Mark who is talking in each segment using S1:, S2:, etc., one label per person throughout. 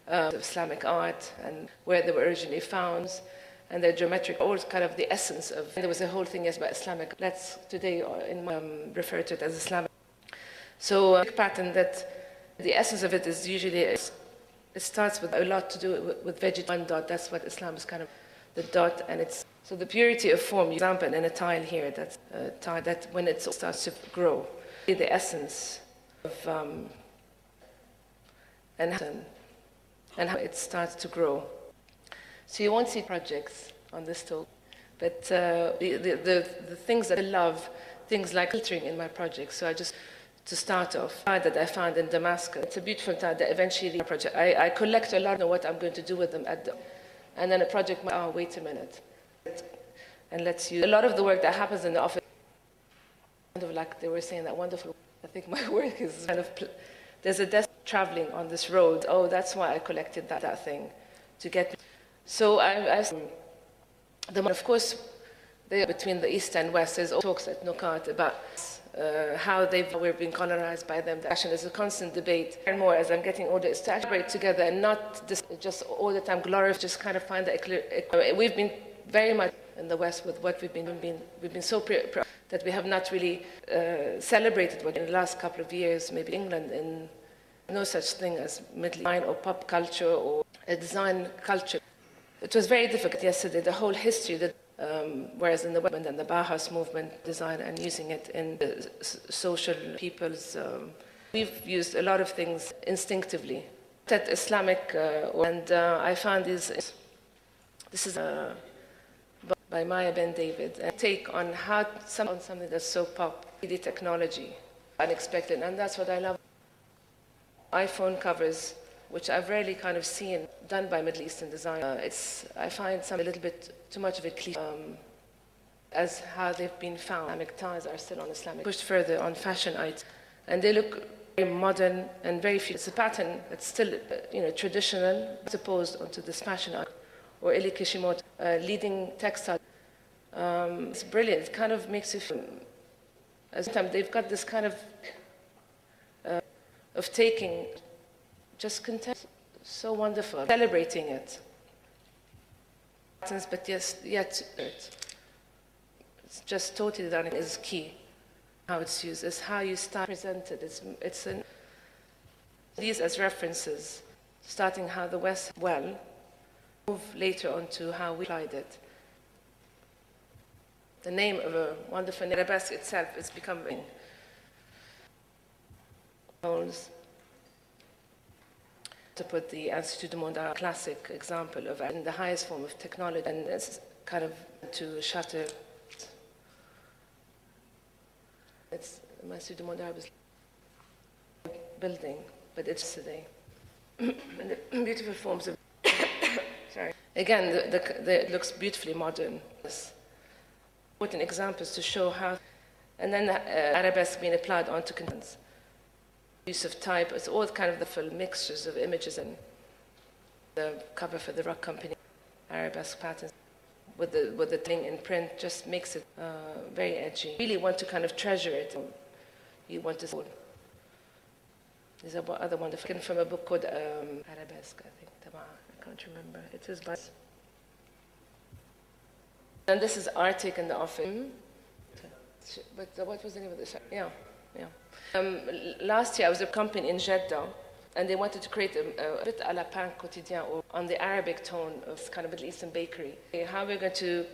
S1: of Islamic art and where they were originally found, and their geometric, all kind of the essence of. And there was a whole thing about Islamic. Let's today refer to it as Islamic. So a pattern that the essence of it is usually it starts with a lot to do with vegetation. One dot. That's what Islam is kind of the dot, and it's so the purity of form. For example, in a tile here, that's a tile that when it starts to grow, the essence of and how it starts to grow. So you won't see projects on this talk, but the things that I love, things like filtering in my projects. So I just, to start off, that I found in Damascus. It's a beautiful tile that eventually project. I collect a lot of what I'm going to do with them and then a project, wait a minute. And let's use a lot of the work that happens in the office, kind of like they were saying, that wonderful, I think my work is kind of, there's a desk traveling on this road. Oh, that's why I collected that thing to get. So of course, between the East and West, there's talks at Nuqat about how we're being colonized by them. Actually, there's a constant debate. And more as I'm getting older, is to actually break together and not just all the time glorify, just kind of find that we've been very much in the West with what we've been so that we have not really celebrated what in the last couple of years, maybe England, in no such thing as Middle East or pop culture or a design culture. It was very difficult yesterday, the whole history, that, whereas in the West and the Bauhaus movement, design and using it in the social people's, we've used a lot of things instinctively. That Islamic, and I found this is by Maya Ben David, and take on something that's so pop, 3D technology, unexpected, and that's what I love. iPhone covers, which I've rarely kind of seen done by Middle Eastern design. I find some a little bit too much of a cliche, as how they've been found. Islamic ties are still on Islamic, pushed further on fashion items, and they look very modern and very few. It's a pattern that's still, traditional, opposed onto this fashion art, or Eli Kishimoto, leading textile. It's brilliant. It kind of makes you feel, as time they've got this kind of taking, just content, so wonderful, celebrating it. But yes, yet it's just totally done. It is key. How it's used is how you start presented. These as references, starting how the West move later on to how we applied it. The name of a wonderful Arabesque itself is becoming to put the Institut du Monde Arabe classic example of in the highest form of technology, and it's kind of to shatter. It's Institut du Monde Arabe is building, but it's today. And the beautiful forms of. Sorry. Again, it looks beautifully modern. Important examples to show how, and then Arabesque being applied onto contents. Use of type, it's all kind of the full mixtures of images, and the cover for the rock company, Arabesque patterns, with the thing in print just makes it very edgy. You really want to kind of treasure it. You want to. These are other wonderful from a book called Arabesque, I think. I can't remember. It is by. And this is Arctic in the office. But what was the name of this? Yeah. Last year I was a company in Jeddah, and they wanted to create a bit à la pain quotidien, or on the Arabic tone of kind of Middle Eastern bakery. How we're going to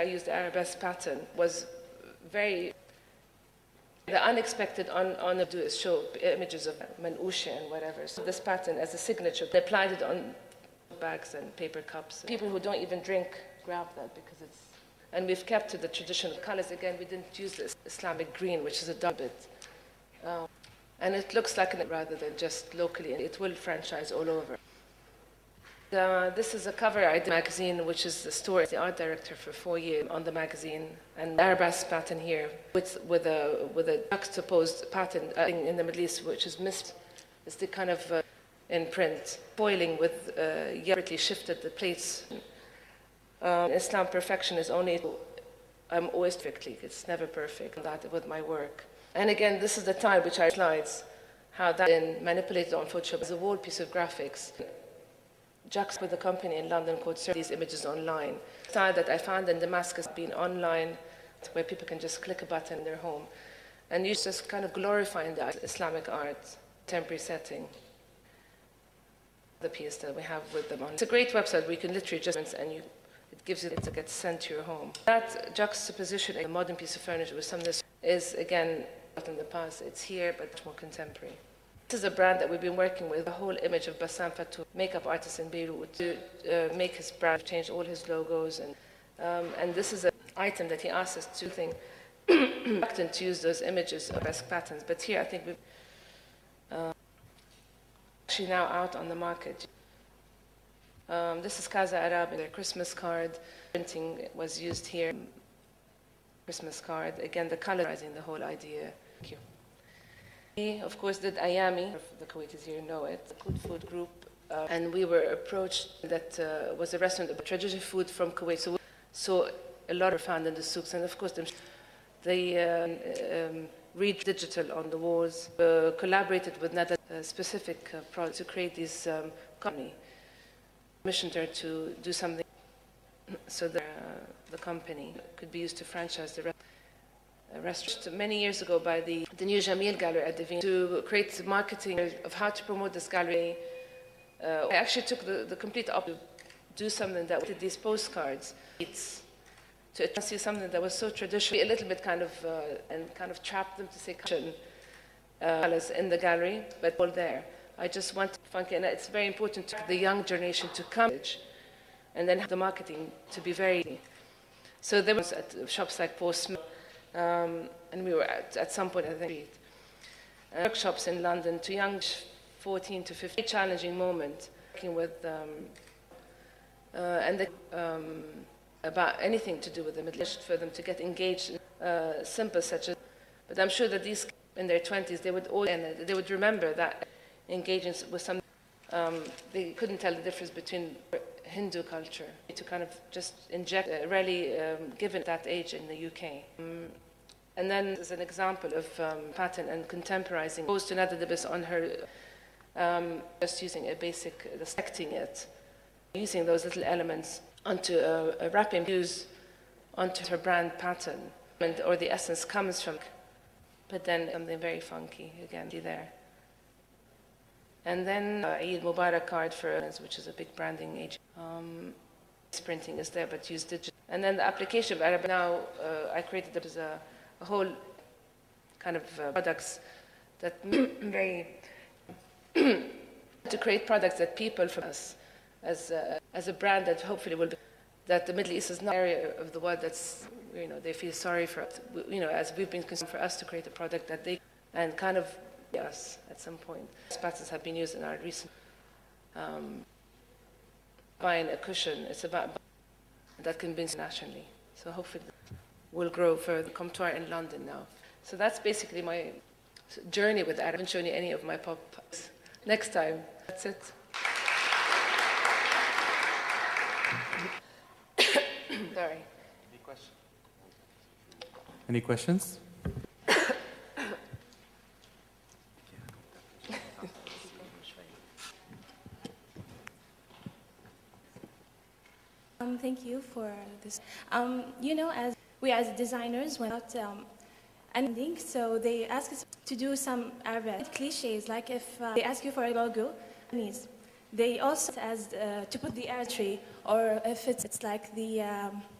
S1: use the Arabesque pattern was very. The unexpected on the do is show images of manouche and whatever. So this pattern as a signature, they applied it on bags and paper cups. People who don't even drink grab that because it's. And we've kept to the traditional colors. Again, we didn't use this Islamic green, which is a double bit. And it looks like rather than just locally. It will franchise all over. This is a cover I did magazine, which is the story. The art director for 4 years on the magazine, and the Arabesque pattern here with a juxtaposed pattern in the Middle East, which is missed. It's the kind of in print, foiling with deliberately shifted the plates. Islam perfection is only. I'm always perfectly. It's never perfect. That with my work. And again, this is the time which I slides, how that been manipulated on Photoshop as a wall piece of graphics. Jack's with a company in London called these images online. The style that I found in Damascus being online, where people can just click a button in their home. And you just kind of glorifying the Islamic art, temporary setting. The piece that we have with them on. It's a great website where you can literally just, and it gives you, it gets sent to your home. That juxtaposition, a modern piece of furniture with something that is, again, not in the past. It's here, but much more contemporary. This is a brand that we've been working with, the whole image of Bassam Fatou, makeup artist in Beirut, to make his brand, change all his logos. And this is an item that he asked us to think, to use those images of Arabesque patterns. But here I think we've actually now out on the market. This is Casa Arab, their Christmas card. Printing was used here. Christmas card. Again, the colorizing the whole idea. Thank you. We, of course, did Ayami. The Kuwaitis here know it. The food group. And we were approached that was a restaurant of traditional food from Kuwait. So a lot are found in the souks. And of course, they read digital on the walls. Collaborated with Nada specific projects to create this company. Commissioned her to do something so that the company could be used to franchise the restaurant. Many years ago by the new Jamil Gallery at the Veen to create marketing of how to promote this gallery. I actually took the complete opposite to do something that did these postcards to see something that was so traditional, a little bit kind of trap them to say in the gallery, but all there. I just want funky, and it's very important to the young generation to come and then have the marketing to be very. So there was at shops like Postman, and we were at some point, I think, workshops in London to young 14 to 15, challenging moment, working with, about anything to do with the Middle East, for them to get engaged in simple such as, but I'm sure that these in their 20s, they would remember that engaging with some, they couldn't tell the difference between Hindu culture, to kind of just inject, rarely given at that age in the UK. And then there's an example of pattern and contemporizing, opposed to Nada Dibis on her, just using a basic, dissecting it, using those little elements onto a wrapping, use onto her brand pattern, or the essence comes from, but then something very funky, again, there. And then Eid Mubarak card for, which is a big branding agent. Printing is there, but use digital. And then the application of Arab. Now I created there was a whole kind of products that very to create products that people from us as a brand that hopefully will be, that the Middle East is not an area of the world that's, they feel sorry for us, as we've been concerned for us to create a product that they, and kind of us at some point. Patterns have been used in our recent buying a cushion. It's about that can be nationally. So hopefully we'll grow further. Come to art in London now. So that's basically my journey with that. I haven't shown you any of my pop-ups. Next time. That's it. Sorry.
S2: Any questions? Any questions?
S3: Thank you for this. As designers went out ending, so they ask us to do some Arabesque cliches, like if they ask you for a logo, they also to put the artistry, or if it's like the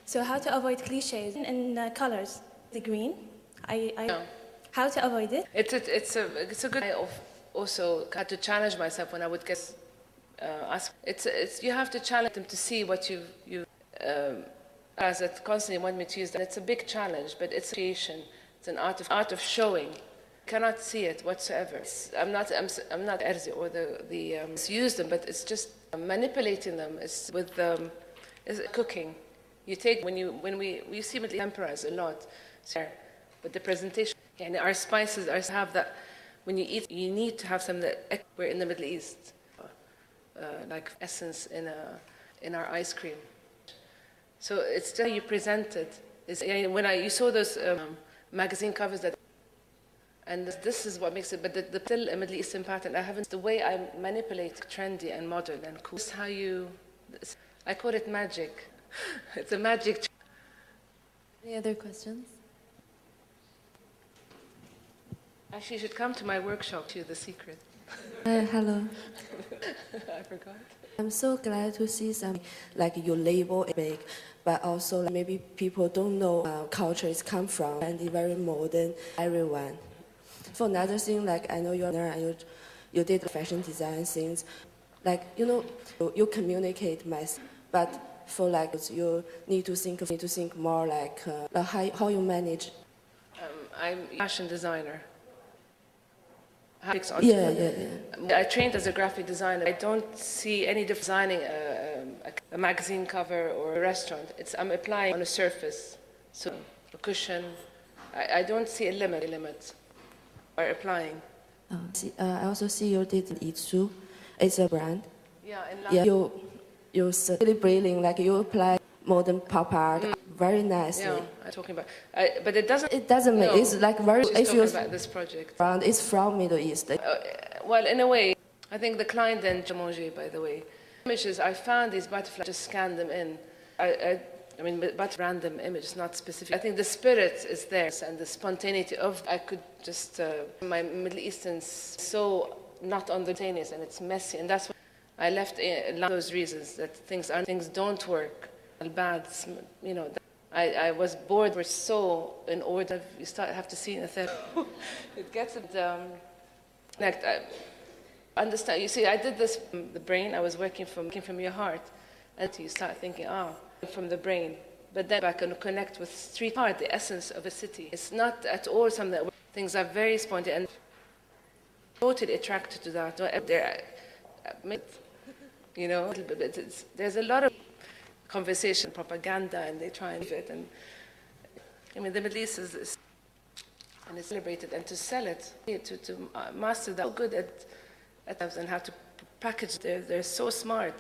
S3: so how to avoid cliches in colors, the green. How to avoid it?
S1: It's a good way of also had to challenge myself when I would get ask. You have to challenge them to see what you as that constantly want me to use. And it's a big challenge, but it's creation. It's an art of showing. You cannot see it whatsoever. I'm not Erzi or the use them, but it's just manipulating them. It's with it's cooking. You take when we see it temporize a lot, but the presentation. And our spices have that. When you eat, you need to have something that we're in the Middle East, like essence in our ice cream. So it's still you present it. When you saw those magazine covers that, And this is what makes it, but the still a Middle Eastern pattern. I haven't, the way I manipulate trendy and modern and cool. This is how you, I call it magic. It's a magic.
S4: Any other questions?
S1: Actually, you should come to my workshop to the secret.
S4: Hello.
S1: I forgot.
S4: I'm so glad to see something like you label it big, but also like, maybe people don't know culture is come from and it's very modern, everyone. For another thing, like I know you're and you did fashion design things, like you communicate mass, but for like you need to think more like how you manage.
S1: I'm a fashion designer.
S4: Yeah.
S1: I trained as a graphic designer. I don't see any difference designing a magazine cover or a restaurant. I'm applying on a surface, so a cushion. I don't see a limit. Or applying.
S4: I also see you did Itsu. It's a brand.
S1: Yeah,
S4: you're really brilliant. Like you apply modern pop art very nicely.
S1: Yeah, I'm talking about. But it doesn't.
S4: It doesn't make. It's like very.
S1: She's talking about this project.
S4: Brand is from Middle East.
S1: Well, in a way, I think the client then Jamonji, by the way, images. I found these butterflies. Just scanned them in. I mean, but random images, not specific. I think the spirit is there and the spontaneity of. I could just my Middle Eastern's so not spontaneous and it's messy, and that's why I left those reasons that things don't work. Bad, I was bored. We're so in order. You have to see in a therapy. It gets understand. You see, I did this from the brain. I was working from your heart, and you start thinking, from the brain. But then I can connect with street art, the essence of a city. It's not at all something that things are very spontaneous and totally attracted to that. There's a lot of conversation, propaganda, and they try and live it. And I mean, the Middle East is and it's celebrated, and to sell it, to master that, so good at and how to package. They're so smart.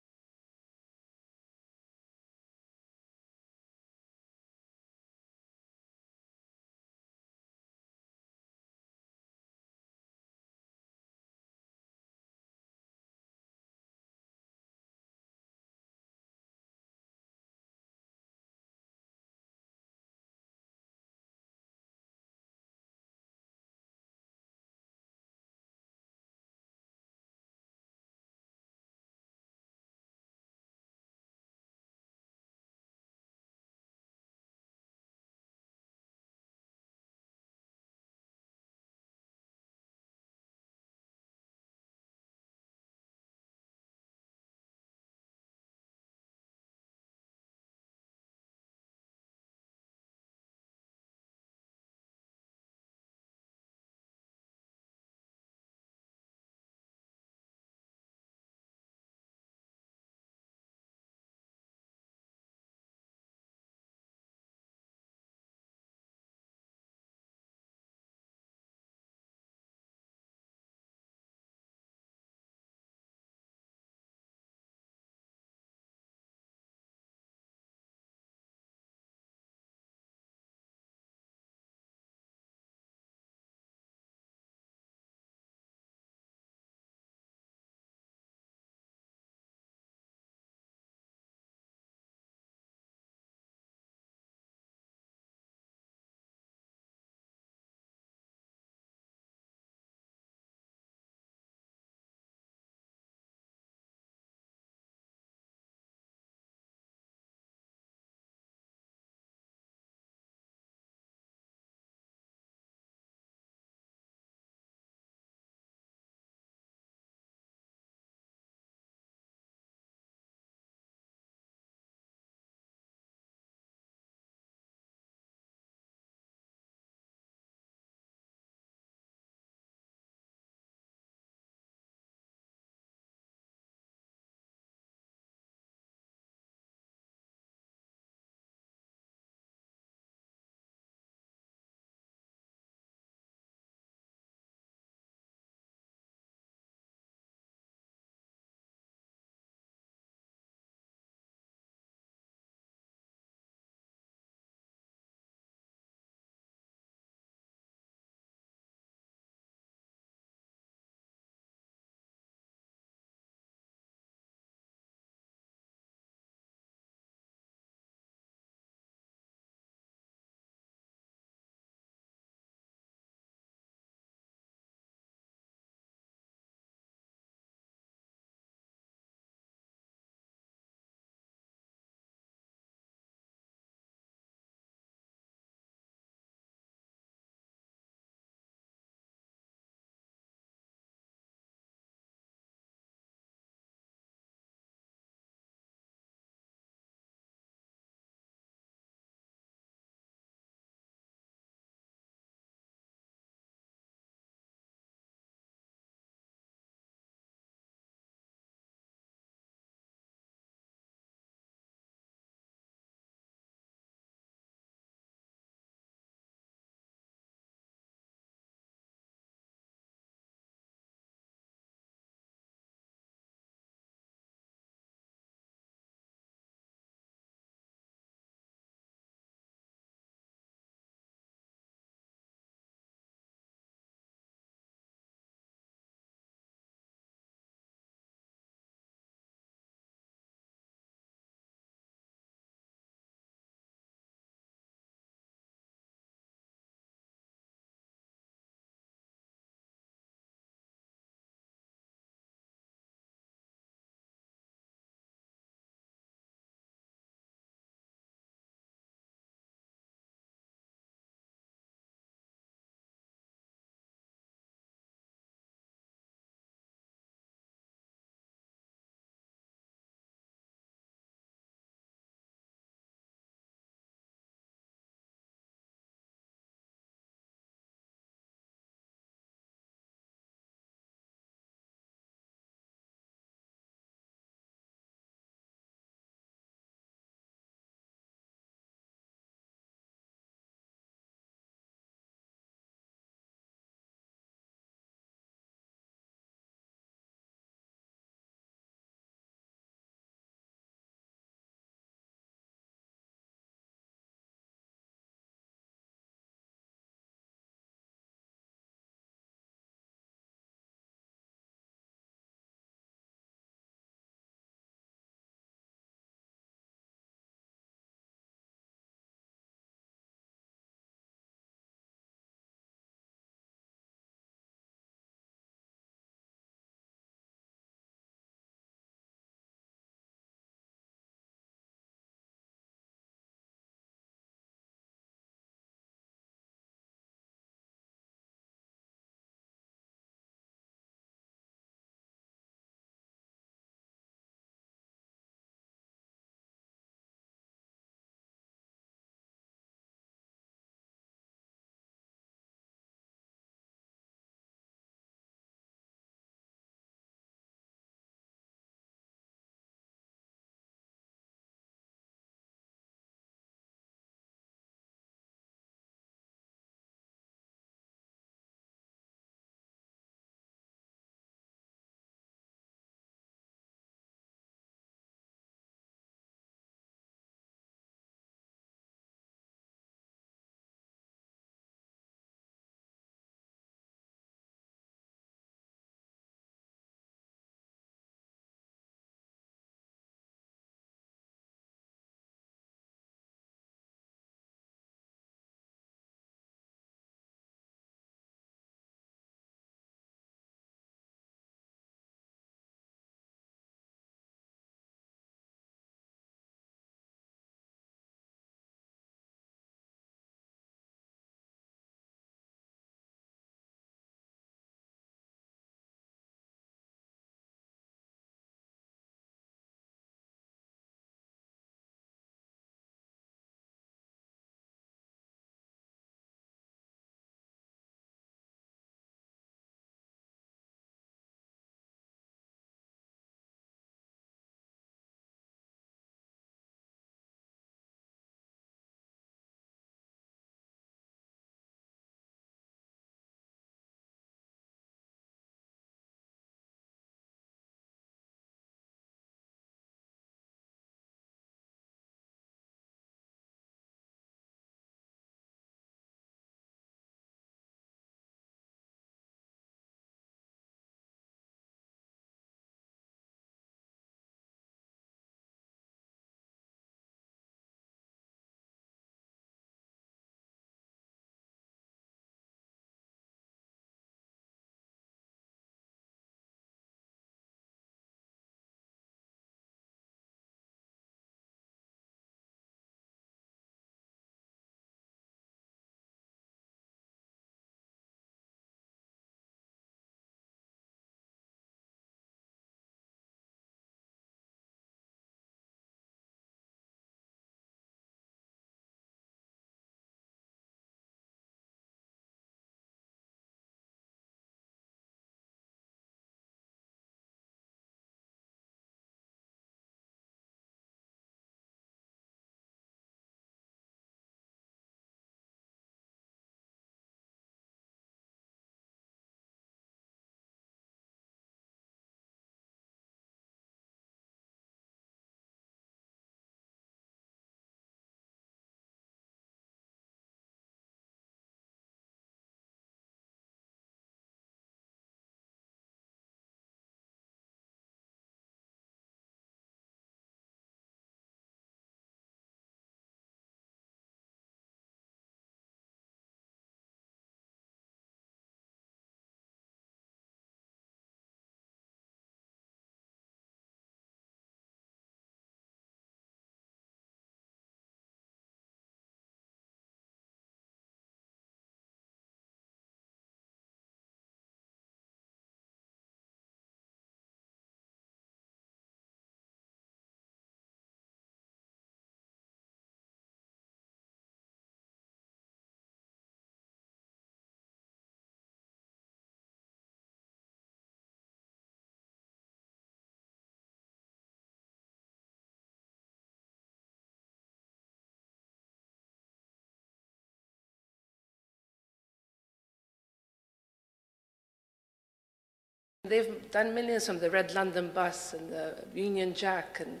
S1: They've done millions from the Red London bus and the Union Jack, and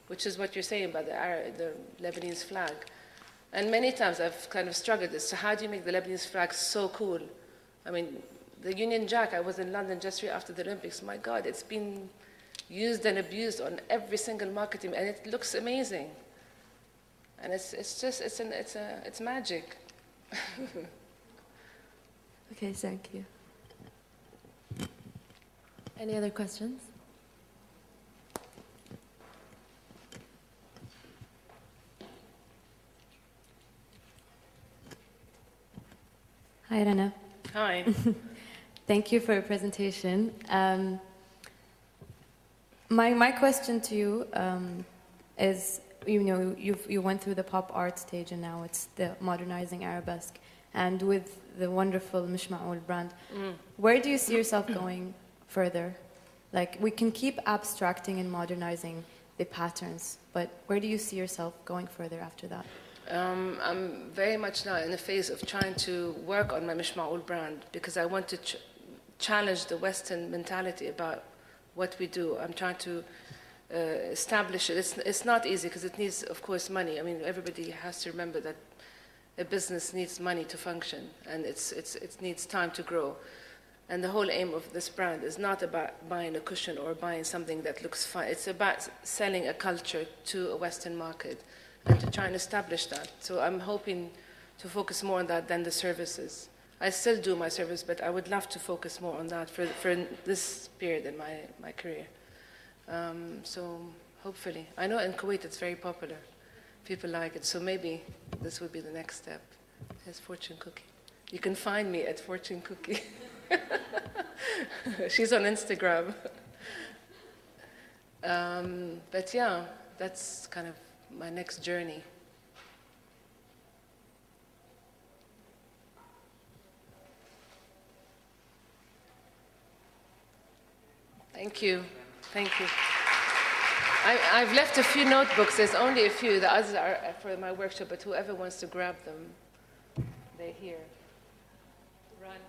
S1: which is what you're saying about the Lebanese flag. And many times I've kind of struggled as to how do you make the Lebanese flag so cool? I mean, the Union Jack, I was in London just right after the Olympics. My God, it's been used and abused on every single marketing, and it looks amazing. And it's magic.
S4: Okay, thank you.
S5: Any other questions? Hi, Rana.
S1: Hi.
S5: Thank you for your presentation. My question to you is, you went through the pop art stage and now it's the modernizing Arabesque. And with the wonderful Mishma'ul brand, where do you see yourself going further? Like, we can keep abstracting and modernizing the patterns, but where do you see yourself going further after that?
S1: I'm very much now in the phase of trying to work on my Mishma'ul brand because I want to challenge the Western mentality about what we do. I'm trying to establish it. It's not easy because it needs, of course, money. I mean, everybody has to remember that a business needs money to function, and it needs time to grow. And the whole aim of this brand is not about buying a cushion or buying something that looks fine. It's about selling a culture to a Western market and to try and establish that. So I'm hoping to focus more on that than the services. I still do my service, but I would love to focus more on that for this period in my career. So hopefully. I know in Kuwait it's very popular. People like it, so maybe this would be the next step. There's Fortune Cookie. You can find me at Fortune Cookie. She's on Instagram. But yeah, that's kind of my next journey. Thank you. Thank you. I've left a few notebooks. There's only a few. The others are for my workshop, but whoever wants to grab them, they're here. Run.